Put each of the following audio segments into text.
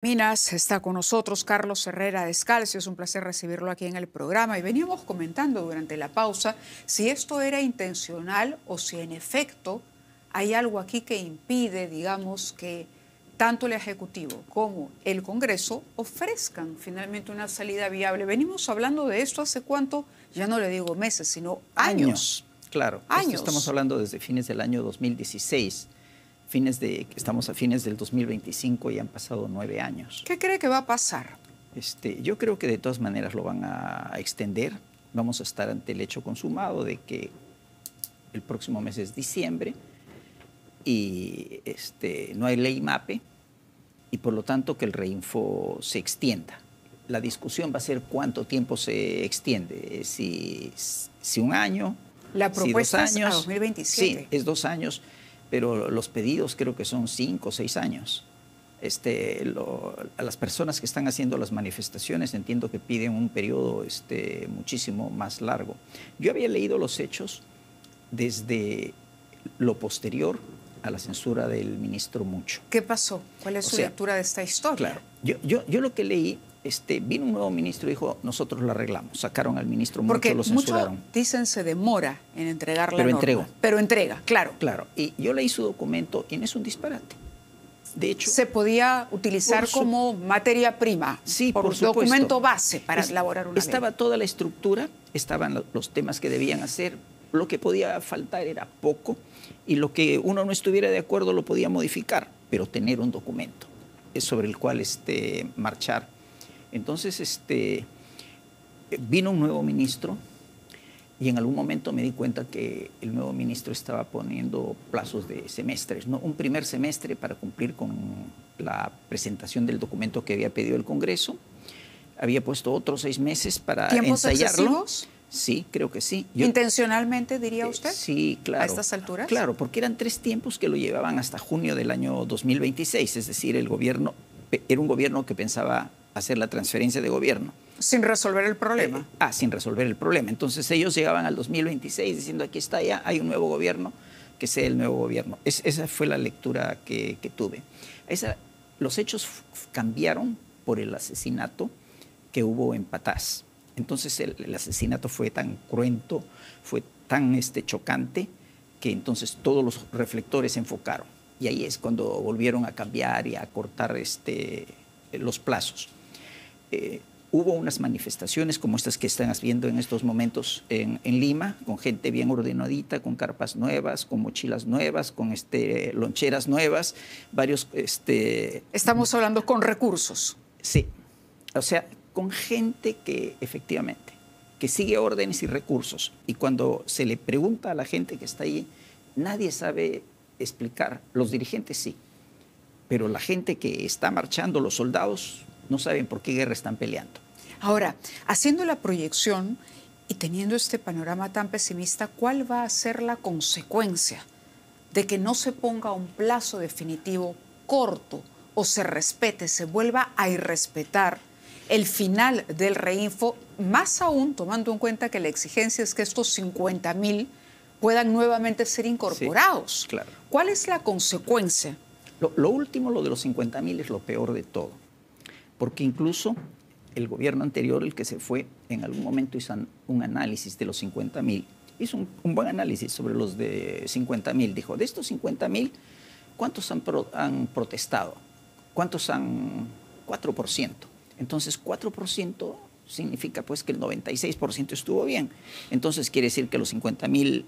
Minas está con nosotros Carlos Herrera Descalcio, es un placer recibirlo aquí en el programa y veníamos comentando durante la pausa si esto era intencional o si en efecto hay algo aquí que impide, digamos, que tanto el Ejecutivo como el Congreso ofrezcan finalmente una salida viable. Venimos hablando de esto hace cuánto, ya no le digo meses, sino años. Claro, años. Esto estamos hablando desde fines del año 2016. Estamos a fines del 2025 y han pasado 9 años. ¿Qué cree que va a pasar? Yo creo que de todas maneras lo van a extender. Vamos a estar ante el hecho consumado de que el próximo mes es diciembre y no hay ley MAPE y por lo tanto que el reinfo se extienda. La discusión va a ser cuánto tiempo se extiende, si un año, la propuesta si 2 años. Es a 2027. Sí, es 2 años. Pero los pedidos creo que son 5 o 6 años. A las personas que están haciendo las manifestaciones entiendo que piden un periodo muchísimo más largo. Yo había leído los hechos desde lo posterior a la censura del ministro Mucho. ¿Qué pasó? ¿Cuál es su lectura de esta historia? Claro, yo lo que leí, vino un nuevo ministro y dijo, nosotros lo arreglamos. Sacaron al ministro Mucho, lo censuraron. Mucho, dicen, se demora en entregar la norma. Entregó. Pero entrega, claro. Claro, y yo leí su documento y no es un disparate. De hecho, se podía utilizar como materia prima, sí, por documento base para elaborar una ley. Estaba toda la estructura, estaban los temas que debían hacer. Lo que podía faltar era poco y lo que uno no estuviera de acuerdo lo podía modificar, pero tener un documento sobre el cual marchar. Entonces, vino un nuevo ministro y en algún momento me di cuenta que el nuevo ministro estaba poniendo plazos de semestres, ¿no? Un primer semestre para cumplir con la presentación del documento que había pedido el Congreso. Había puesto otros 6 meses para ¿Tiempos ensayarlo. Excesivos? Sí, creo que sí. ¿Intencionalmente, diría usted? Sí, claro. ¿A estas alturas? Claro, porque eran 3 tiempos que lo llevaban hasta junio del año 2026, es decir, el gobierno era un gobierno que pensaba hacer la transferencia de gobierno. Sin resolver el problema. Sin resolver el problema. Entonces ellos llegaban al 2026 diciendo, aquí está ya, hay un nuevo gobierno, que sea el nuevo gobierno. Esa fue la lectura que tuve. Los hechos cambiaron por el asesinato que hubo en Patás. Entonces el asesinato fue tan cruento, fue tan chocante, que entonces todos los reflectores se enfocaron. Y ahí es cuando volvieron a cambiar y a cortar los plazos. Hubo unas manifestaciones como estas que están viendo en estos momentos en Lima, con gente bien ordenadita, con carpas nuevas, con mochilas nuevas, con loncheras nuevas, varios... Estamos hablando con recursos. Sí, o sea, con gente que efectivamente, que sigue órdenes y recursos. Y cuando se le pregunta a la gente que está ahí, nadie sabe explicar. Los dirigentes sí, pero la gente que está marchando, los soldados, no saben por qué guerra están peleando. Ahora, haciendo la proyección y teniendo este panorama tan pesimista, ¿cuál va a ser la consecuencia de que no se ponga un plazo definitivo corto o se respete, se vuelva a irrespetar el final del reinfo, más aún tomando en cuenta que la exigencia es que estos 50.000 puedan nuevamente ser incorporados? Sí, claro. ¿Cuál es la consecuencia? Lo último, lo de los 50.000, es lo peor de todo. Porque incluso el gobierno anterior, el que se fue, en algún momento hizo un análisis de los 50.000. Hizo un buen análisis sobre los de 50.000. Dijo, de estos 50.000, ¿cuántos han protestado? ¿Cuántos han? 4%. Entonces, 4% significa pues que el 96% estuvo bien. Entonces, quiere decir que los 50.000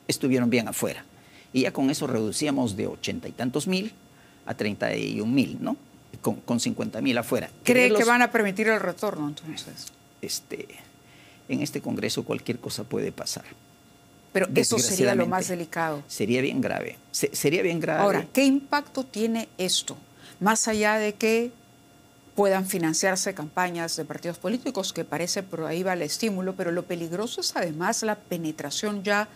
estuvieron bien afuera. Y ya con eso reducíamos de 80 y tantos mil a 31.000, ¿no? Con 50.000 afuera. ¿Cree que van a permitir el retorno entonces? En este Congreso cualquier cosa puede pasar. Pero eso sería lo más delicado. Sería bien grave. Sería bien grave. Ahora, ¿qué impacto tiene esto? Más allá de que puedan financiarse campañas de partidos políticos, que parece por ahí va el estímulo, pero lo peligroso es además la penetración ya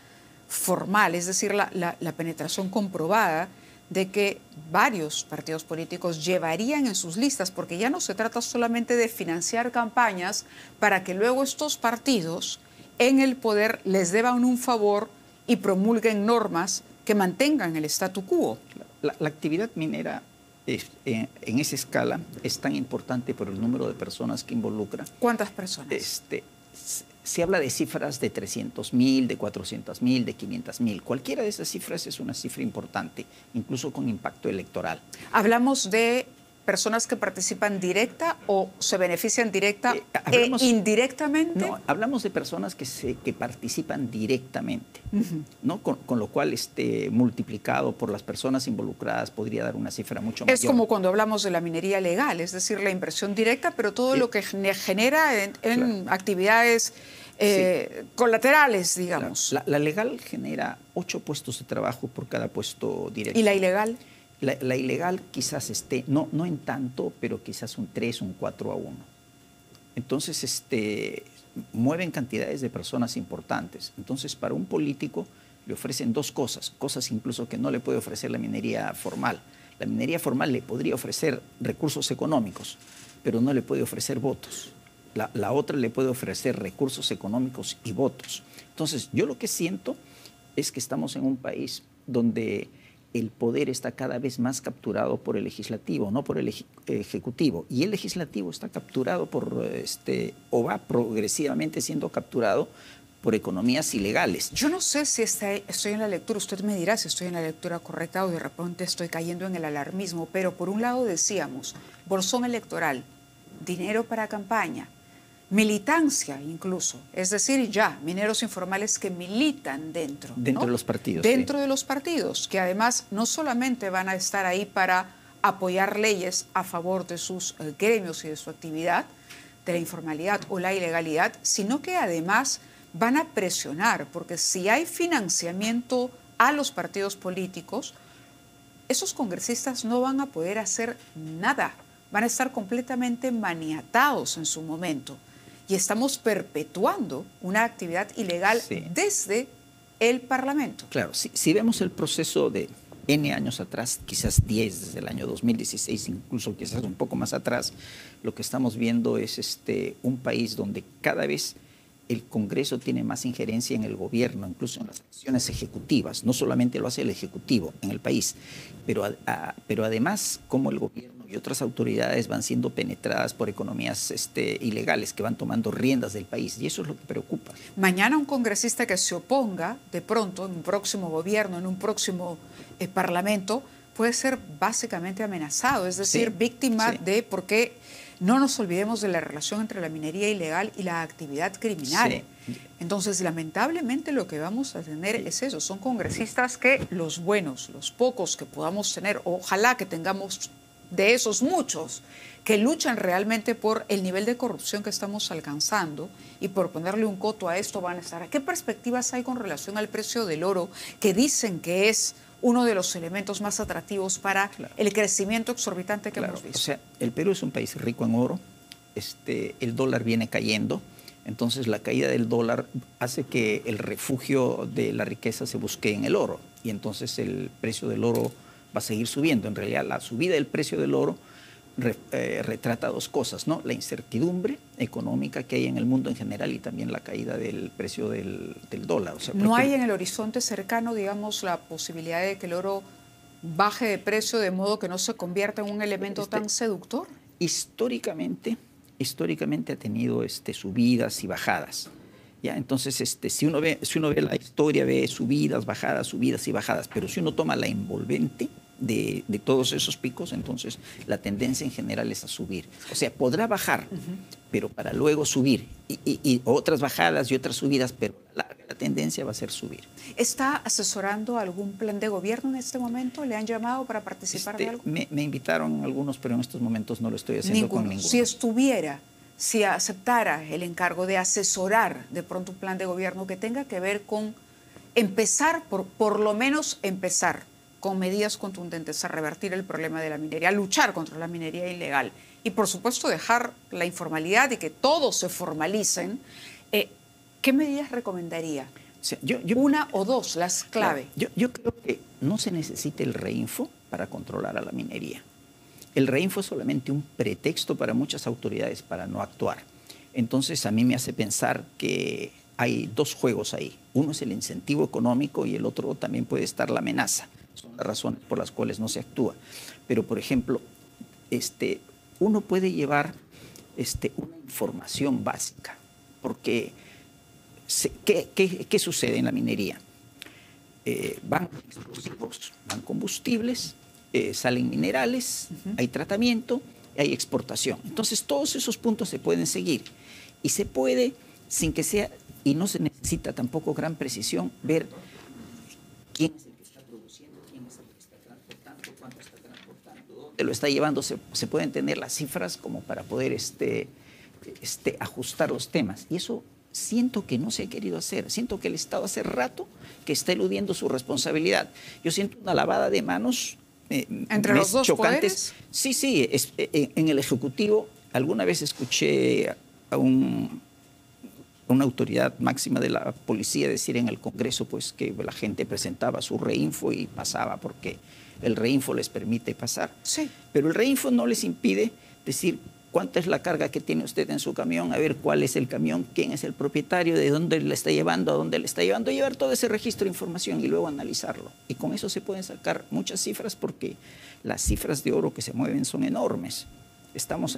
formal, es decir, la penetración comprobada de que varios partidos políticos llevarían en sus listas, porque ya no se trata solamente de financiar campañas para que luego estos partidos en el poder les deban un favor y promulguen normas que mantengan el statu quo. La actividad minera en esa escala es tan importante por el número de personas que involucra. ¿Cuántas personas? Se habla de cifras de 300.000, de 400.000, de 500.000. Cualquiera de esas cifras es una cifra importante, incluso con impacto electoral. ¿Hablamos de personas que participan directa o se benefician directa e indirectamente? No, hablamos de personas que participan directamente, ¿no? Con lo cual multiplicado por las personas involucradas podría dar una cifra mucho mayor. Es como cuando hablamos de la minería legal, es decir, la inversión directa, pero todo lo que genera en claro. actividades colaterales, digamos. Claro. La legal genera 8 puestos de trabajo por cada puesto directo. ¿Y la ilegal? La ilegal quizás no en tanto, pero quizás un 3, un 4 a 1. Entonces, mueven cantidades de personas importantes. Entonces, para un político le ofrecen 2 cosas incluso que no le puede ofrecer la minería formal. La minería formal le podría ofrecer recursos económicos, pero no le puede ofrecer votos. La otra le puede ofrecer recursos económicos y votos. Entonces, yo lo que siento es que estamos en un país donde el poder está cada vez más capturado por el legislativo, no por el ejecutivo. Y el legislativo está capturado o va progresivamente siendo capturado por economías ilegales. Yo no sé si estoy en la lectura, usted me dirá si estoy en la lectura correcta o de repente estoy cayendo en el alarmismo, pero por un lado decíamos, bolsón electoral, dinero para campaña, militancia incluso, es decir, ya mineros informales que militan dentro de los partidos. Dentro de los partidos, que además no solamente van a estar ahí para apoyar leyes a favor de sus gremios y de su actividad, de la informalidad o la ilegalidad, sino que además van a presionar, porque si hay financiamiento a los partidos políticos, esos congresistas no van a poder hacer nada, van a estar completamente maniatados en su momento. Y estamos perpetuando una actividad ilegal desde el Parlamento. Claro, si vemos el proceso de N años atrás, quizás 10 desde el año 2016, incluso quizás un poco más atrás, lo que estamos viendo es un país donde cada vez el Congreso tiene más injerencia en el gobierno, incluso en las acciones ejecutivas. No solamente lo hace el Ejecutivo en el país, pero además como el gobierno y otras autoridades van siendo penetradas por economías ilegales que van tomando riendas del país, y eso es lo que preocupa. Mañana un congresista que se oponga de pronto en un próximo gobierno, en un próximo parlamento, puede ser básicamente amenazado, es decir, víctima de, porque no nos olvidemos de la relación entre la minería ilegal y la actividad criminal. Entonces, lamentablemente lo que vamos a tener es eso, son congresistas que los buenos, los pocos que podamos tener, ojalá que tengamos de esos muchos, que luchan realmente por el nivel de corrupción que estamos alcanzando y por ponerle un coto a esto van a estar. ¿Qué perspectivas hay con relación al precio del oro, que dicen que es uno de los elementos más atractivos para el crecimiento exorbitante que hemos visto? O sea, el Perú es un país rico en oro, el dólar viene cayendo, entonces la caída del dólar hace que el refugio de la riqueza se busque en el oro, y entonces el precio del oro va a seguir subiendo. En realidad, la subida del precio del oro retrata 2 cosas, ¿no? La incertidumbre económica que hay en el mundo en general y también la caída del precio del dólar. O sea, ¿no hay en el horizonte cercano, digamos, la posibilidad de que el oro baje de precio de modo que no se convierta en un elemento tan seductor? Históricamente ha tenido subidas y bajadas. ¿Ya? Entonces, si uno ve la historia, ve subidas y bajadas, pero si uno toma la envolvente de todos esos picos, entonces la tendencia en general es a subir. O sea, podrá bajar, pero para luego subir, y otras bajadas y otras subidas, pero la tendencia va a ser subir. ¿Está asesorando algún plan de gobierno en este momento? ¿Le han llamado para participar de algo? Me invitaron algunos, pero en estos momentos no lo estoy haciendo con ninguno. Si aceptara el encargo de asesorar de pronto un plan de gobierno que tenga que ver con empezar, por lo menos empezar con medidas contundentes a revertir el problema de la minería, a luchar contra la minería ilegal y por supuesto dejar la informalidad y que todos se formalicen, ¿qué medidas recomendaría? O sea, una o dos, las clave. Yo creo que no se necesita el reinfo para controlar a la minería. El reinfo es solamente un pretexto para muchas autoridades para no actuar. Entonces a mí me hace pensar que hay 2 juegos ahí. Uno es el incentivo económico y el otro también puede estar la amenaza. son las razones por las cuales no se actúa. Pero, por ejemplo, uno puede llevar una información básica, porque ¿qué sucede en la minería? Van explosivos, van combustibles, salen minerales, hay tratamiento, hay exportación. Entonces todos esos puntos se pueden seguir y se puede, sin que sea, y no se necesita tampoco gran precisión, ver quién es el que está produciendo, quién es el que está transportando, cuánto está transportando, dónde lo está llevando. Se pueden tener las cifras como para poder ajustar los temas. Y eso siento que no se ha querido hacer. Siento que el Estado hace rato que está eludiendo su responsabilidad. Yo siento una lavada de manos entre los dos chocantes. poderes. Sí, en el Ejecutivo alguna vez escuché a una autoridad máxima de la policía decir en el Congreso pues que la gente presentaba su reinfo y pasaba porque el reinfo les permite pasar. Sí. Pero el reinfo no les impide decir cuánta es la carga que tiene usted en su camión, a ver cuál es el camión, quién es el propietario, de dónde le está llevando, a dónde le está llevando, llevar todo ese registro de información y luego analizarlo. Y con eso se pueden sacar muchas cifras porque las cifras de oro que se mueven son enormes.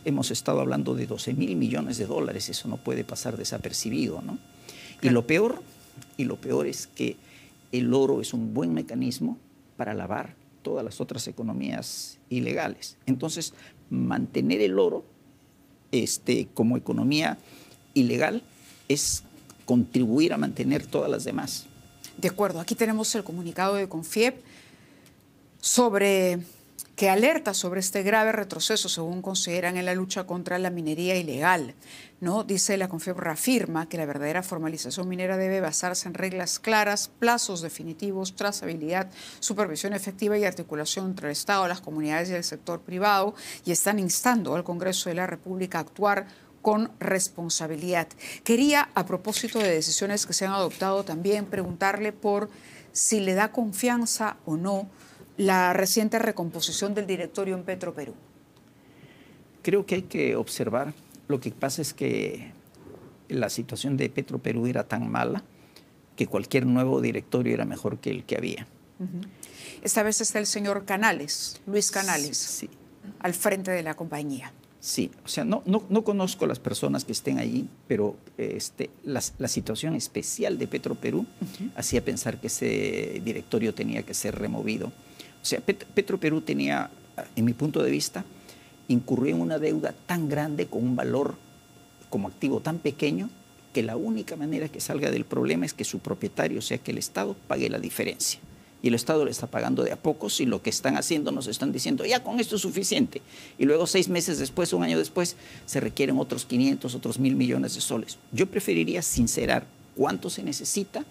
Hemos estado hablando de 12.000 millones de dólares, eso no puede pasar desapercibido, ¿no? Claro. Y lo peor es que el oro es un buen mecanismo para lavar todas las otras economías ilegales. Entonces, mantener el oro como economía ilegal es contribuir a mantener todas las demás. De acuerdo, aquí tenemos el comunicado de CONFIEP que alerta sobre este grave retroceso, según consideran, en la lucha contra la minería ilegal, ¿no? Dice, la CONFIEP reafirma que la verdadera formalización minera debe basarse en reglas claras, plazos definitivos, trazabilidad, supervisión efectiva y articulación entre el Estado, las comunidades y el sector privado, y están instando al Congreso de la República a actuar con responsabilidad. Quería, a propósito de decisiones que se han adoptado, también preguntarle por si le da confianza o no la reciente recomposición del directorio en Petroperú. Creo que hay que observar. Lo que pasa es que la situación de Petroperú era tan mala que cualquier nuevo directorio era mejor que el que había. Esta vez está el señor Canales, Luis Canales, sí, al frente de la compañía. Sí, o sea, no conozco a las personas que estén allí, pero la situación especial de Petroperú hacía pensar que ese directorio tenía que ser removido. O sea, Petroperú tenía, en mi punto de vista, incurrió en una deuda tan grande con un valor como activo tan pequeño que la única manera que salga del problema es que su propietario, o sea, que el Estado, pague la diferencia. Y el Estado le está pagando de a pocos y lo que están haciendo nos están diciendo, ya con esto es suficiente. Y luego 6 meses después, un año después, se requieren otros 500, otros 1.000 millones de soles. Yo preferiría sincerar cuánto se necesita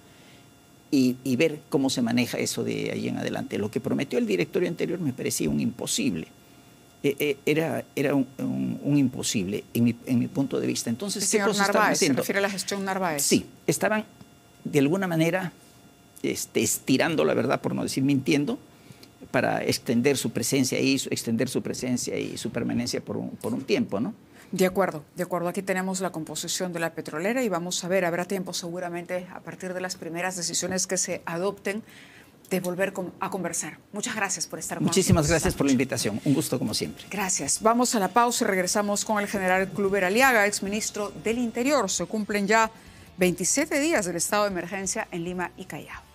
y ver cómo se maneja eso de ahí en adelante. Lo que prometió el directorio anterior me parecía un imposible. Era un imposible en mi punto de vista. Entonces, el señor Narváez, ¿se refiere a la gestión Narváez? Sí, estaban de alguna manera estirando la verdad, por no decir mintiendo, para extender su presencia ahí, extender su presencia y su permanencia por un tiempo, ¿no? De acuerdo. Aquí tenemos la composición de la petrolera y vamos a ver, habrá tiempo seguramente a partir de las primeras decisiones que se adopten de volver a conversar. Muchas gracias por estar con nosotros. Muchísimas gracias por la invitación. Un gusto como siempre. Gracias. Vamos a la pausa y regresamos con el general Kluber Aliaga, exministro del Interior. Se cumplen ya 27 días del estado de emergencia en Lima y Callao.